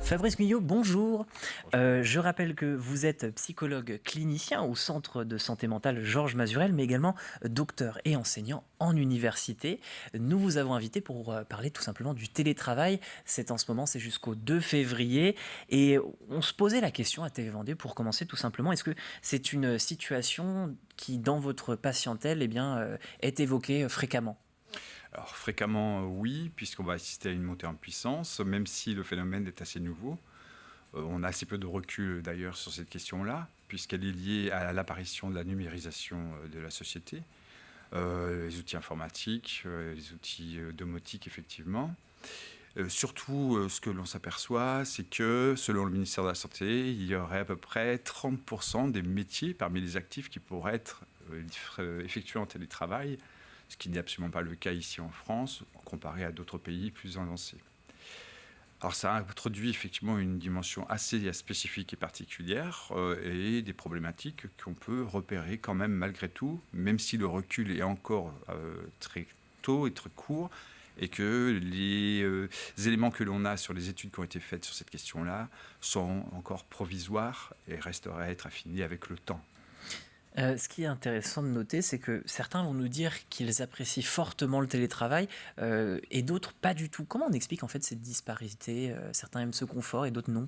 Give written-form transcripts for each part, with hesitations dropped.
Fabrice Guyot, bonjour. Je rappelle que vous êtes psychologue clinicien au Centre de santé mentale Georges Mazurel, mais également docteur et enseignant en université. Nous vous avons invité pour parler tout simplement du télétravail. C'est en ce moment, c'est jusqu'au 2 février. Et on se posait la question à TV Vendée pour commencer tout simplement. Est-ce que c'est une situation qui, dans votre patientèle, est évoquée fréquemment ? Alors fréquemment, oui, puisqu'on va assister à une montée en puissance, même si le phénomène est assez nouveau. On a assez peu de recul d'ailleurs sur cette question-là, puisqu'elle est liée à l'apparition de la numérisation de la société, les outils informatiques, les outils domotiques effectivement. Surtout, ce que l'on s'aperçoit, c'est que selon le ministère de la Santé, il y aurait à peu près 30% des métiers parmi les actifs qui pourraient être effectués en télétravail, ce qui n'est absolument pas le cas ici en France, comparé à d'autres pays plus avancés. Alors ça introduit effectivement une dimension assez spécifique et particulière et des problématiques qu'on peut repérer quand même malgré tout, même si le recul est encore très tôt et très court, et que les éléments que l'on a sur les études qui ont été faites sur cette question-là sont encore provisoires et resteraient à être affinés avec le temps. Ce qui est intéressant de noter, c'est que certains vont nous dire qu'ils apprécient fortement le télétravail et d'autres pas du tout. Comment on explique en fait cette disparité ? Certains aiment ce confort et d'autres non.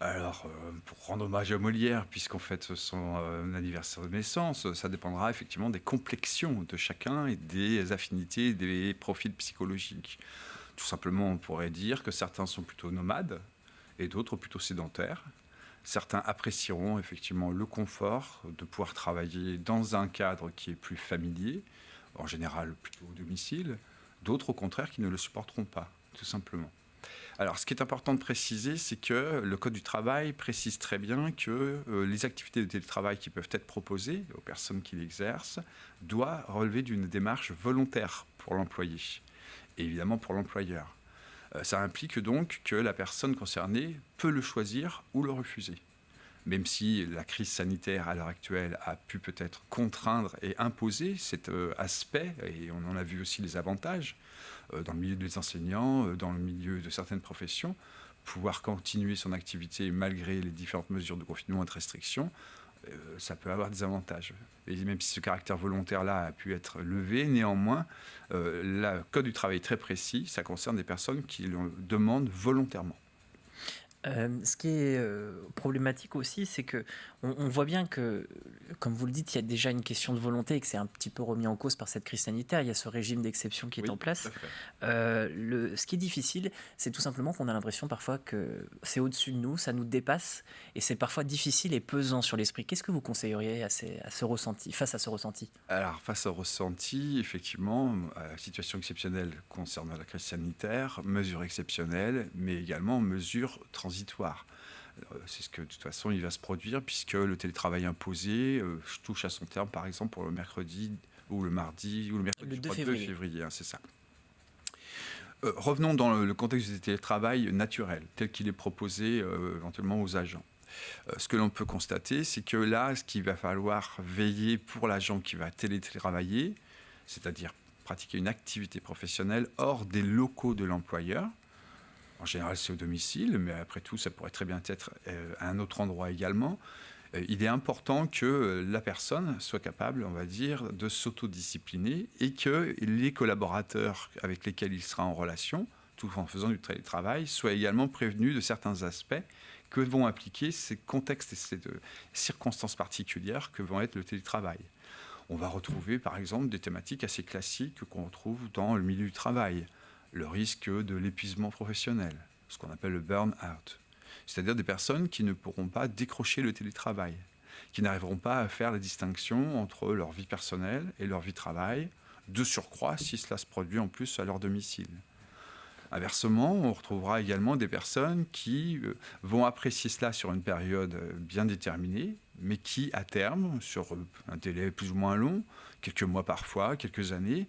Alors, pour rendre hommage à Molière, puisqu'on fête son anniversaire de naissance, ça dépendra effectivement des complexions de chacun et des affinités, des profils psychologiques. Tout simplement, on pourrait dire que certains sont plutôt nomades et d'autres plutôt sédentaires. Certains apprécieront effectivement le confort de pouvoir travailler dans un cadre qui est plus familier, en général plutôt au domicile. D'autres, au contraire, qui ne le supporteront pas, tout simplement. Alors, ce qui est important de préciser, c'est que le Code du travail précise très bien que les activités de télétravail qui peuvent être proposées aux personnes qui l'exercent doivent relever d'une démarche volontaire pour l'employé et évidemment pour l'employeur. Ça implique donc que la personne concernée peut le choisir ou le refuser. Même si la crise sanitaire à l'heure actuelle a pu peut-être contraindre et imposer cet aspect, et on en a vu aussi les avantages, dans le milieu des enseignants, dans le milieu de certaines professions, pouvoir continuer son activité malgré les différentes mesures de confinement et de restriction, ça peut avoir des avantages. Et même si ce caractère volontaire-là a pu être levé, néanmoins, le Code du travail est très précis, ça concerne des personnes qui le demandent volontairement. Ce qui est problématique aussi, c'est que on voit bien que, comme vous le dites, il y a déjà une question de volonté et que c'est un petit peu remis en cause par cette crise sanitaire. Il y a ce régime d'exception qui est Oui, en place. tout à fait. Ce qui est difficile, c'est tout simplement qu'on a l'impression parfois que c'est au-dessus de nous, ça nous dépasse et c'est parfois difficile et pesant sur l'esprit. Qu'est-ce que vous conseilleriez face à ce ressenti ? Alors, face au ressenti, effectivement, situation exceptionnelle concernant la crise sanitaire, mesures exceptionnelles, mais également mesures transitoires. C'est ce que, de toute façon, il va se produire, puisque le télétravail imposé touche à son terme, par exemple, pour le mercredi ou le mardi, ou le mercredi, Le je 2 crois, 2 février. février, hein, c'est ça. Revenons dans le contexte du télétravail naturel, tel qu'il est proposé éventuellement aux agents. Ce que l'on peut constater, c'est que là, ce qu'il va falloir veiller pour l'agent qui va télétravailler, c'est-à-dire pratiquer une activité professionnelle hors des locaux de l'employeur. En général, c'est au domicile, mais après tout, ça pourrait très bien être à un autre endroit également. Il est important que la personne soit capable, on va dire, de s'autodiscipliner et que les collaborateurs avec lesquels il sera en relation, tout en faisant du télétravail, soient également prévenus de certains aspects que vont impliquer ces contextes et ces circonstances particulières que vont être le télétravail. On va retrouver par exemple des thématiques assez classiques qu'on retrouve dans le milieu du travail. Le risque de l'épuisement professionnel, ce qu'on appelle le burn-out. C'est-à-dire des personnes qui ne pourront pas décrocher le télétravail, qui n'arriveront pas à faire la distinction entre leur vie personnelle et leur vie de travail, de surcroît si cela se produit en plus à leur domicile. Inversement, on retrouvera également des personnes qui vont apprécier cela sur une période bien déterminée, mais qui, à terme, sur un délai plus ou moins long, quelques mois parfois, quelques années,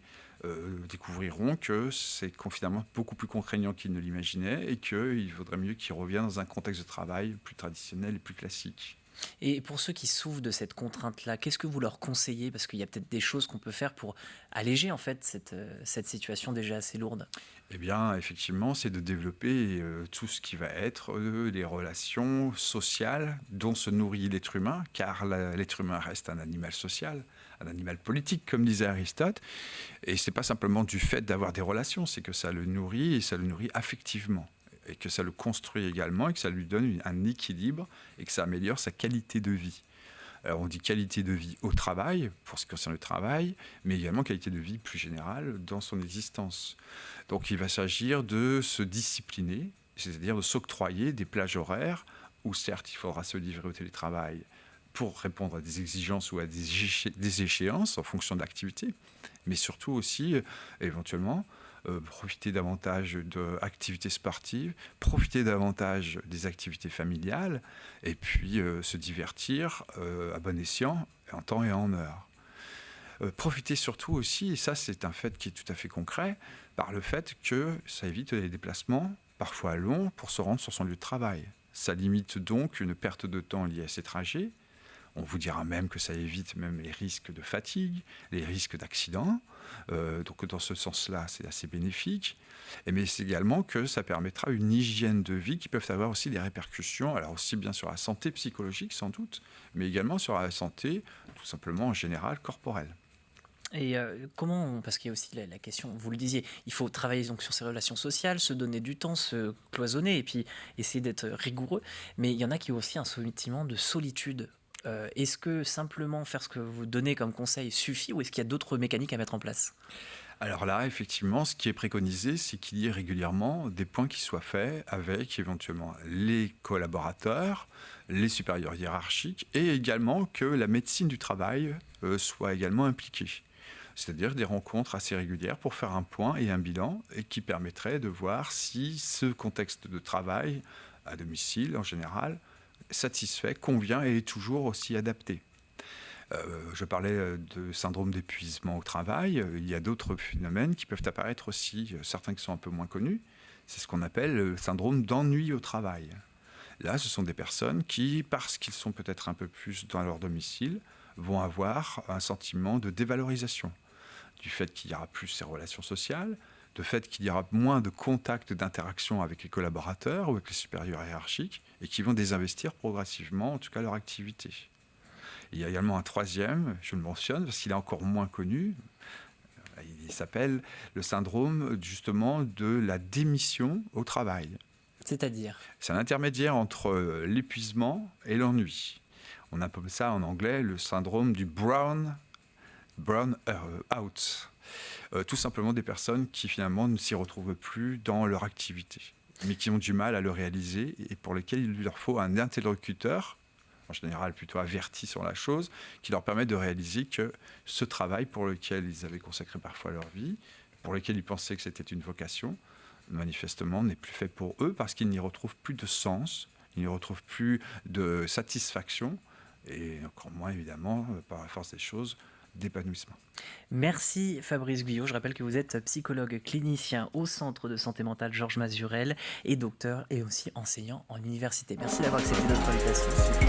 découvriront que c'est finalement beaucoup plus contraignant qu'ils ne l'imaginaient et qu'il vaudrait mieux qu'ils reviennent dans un contexte de travail plus traditionnel et plus classique. Et pour ceux qui souffrent de cette contrainte-là, qu'est-ce que vous leur conseillez? Parce qu'il y a peut-être des choses qu'on peut faire pour alléger en fait cette situation déjà assez lourde. Eh bien, effectivement, c'est de développer tout ce qui va être les relations sociales dont se nourrit l'être humain, car l'être humain reste un animal social, un animal politique, comme disait Aristote. Et c'est pas simplement du fait d'avoir des relations, c'est que ça le nourrit et ça le nourrit affectivement. Et que ça le construit également et que ça lui donne un équilibre et que ça améliore sa qualité de vie. Alors on dit qualité de vie au travail, pour ce qui concerne le travail, mais également qualité de vie plus générale dans son existence. Donc il va s'agir de se discipliner, c'est-à-dire de s'octroyer des plages horaires où certes il faudra se livrer au télétravail pour répondre à des exigences ou à des échéances en fonction de l'activité, mais surtout aussi éventuellement profiter davantage d'activités sportives, profiter davantage des activités familiales, et puis se divertir à bon escient, en temps et en heure. Profiter surtout aussi, et ça c'est un fait qui est tout à fait concret, par le fait que ça évite les déplacements, parfois longs, pour se rendre sur son lieu de travail. Ça limite donc une perte de temps liée à ces trajets. On vous dira même que ça évite même les risques de fatigue, les risques d'accident. Donc dans ce sens-là, c'est assez bénéfique. Mais c'est également que ça permettra une hygiène de vie qui peuvent avoir aussi des répercussions, alors aussi bien sur la santé psychologique sans doute, mais également sur la santé tout simplement en général corporelle. Et comment, parce qu'il y a aussi la question, vous le disiez, il faut travailler donc sur ses relations sociales, se donner du temps, se cloisonner et puis essayer d'être rigoureux. Mais il y en a qui ont aussi un sentiment de solitude. Est-ce que simplement faire ce que vous donnez comme conseil suffit ou est-ce qu'il y a d'autres mécaniques à mettre en place? Alors là, effectivement, ce qui est préconisé, c'est qu'il y ait régulièrement des points qui soient faits avec éventuellement les collaborateurs, les supérieurs hiérarchiques et également que la médecine du travail soit également impliquée. C'est-à-dire des rencontres assez régulières pour faire un point et un bilan et qui permettraient de voir si ce contexte de travail à domicile en général satisfait, convient et est toujours aussi adapté. Je parlais de syndrome d'épuisement au travail. Il y a d'autres phénomènes qui peuvent apparaître aussi, certains qui sont un peu moins connus. C'est ce qu'on appelle le syndrome d'ennui au travail. Là, ce sont des personnes qui, parce qu'ils sont peut-être un peu plus dans leur domicile, vont avoir un sentiment de dévalorisation, du fait qu'il y aura plus ces relations sociales, du fait qu'il y aura moins de contact, d'interaction avec les collaborateurs ou avec les supérieurs hiérarchiques, et qui vont désinvestir progressivement, en tout cas, leur activité. Il y a également un troisième, je le mentionne, parce qu'il est encore moins connu, il s'appelle le syndrome, justement, de la démission au travail. C'est-à-dire? C'est un intermédiaire entre l'épuisement et l'ennui. On appelle ça en anglais le syndrome du brown out. Tout simplement des personnes qui finalement ne s'y retrouvent plus dans leur activité, mais qui ont du mal à le réaliser et pour lesquelles il leur faut un interlocuteur, en général plutôt averti sur la chose, qui leur permet de réaliser que ce travail pour lequel ils avaient consacré parfois leur vie, pour lequel ils pensaient que c'était une vocation, manifestement n'est plus fait pour eux parce qu'ils n'y retrouvent plus de sens, ils n'y retrouvent plus de satisfaction et encore moins évidemment, par la force des choses, d'épanouissement. Merci Fabrice Guyot. Je rappelle que vous êtes psychologue clinicien au Centre de santé mentale Georges Mazurel et docteur et aussi enseignant en université. Merci d'avoir accepté notre invitation.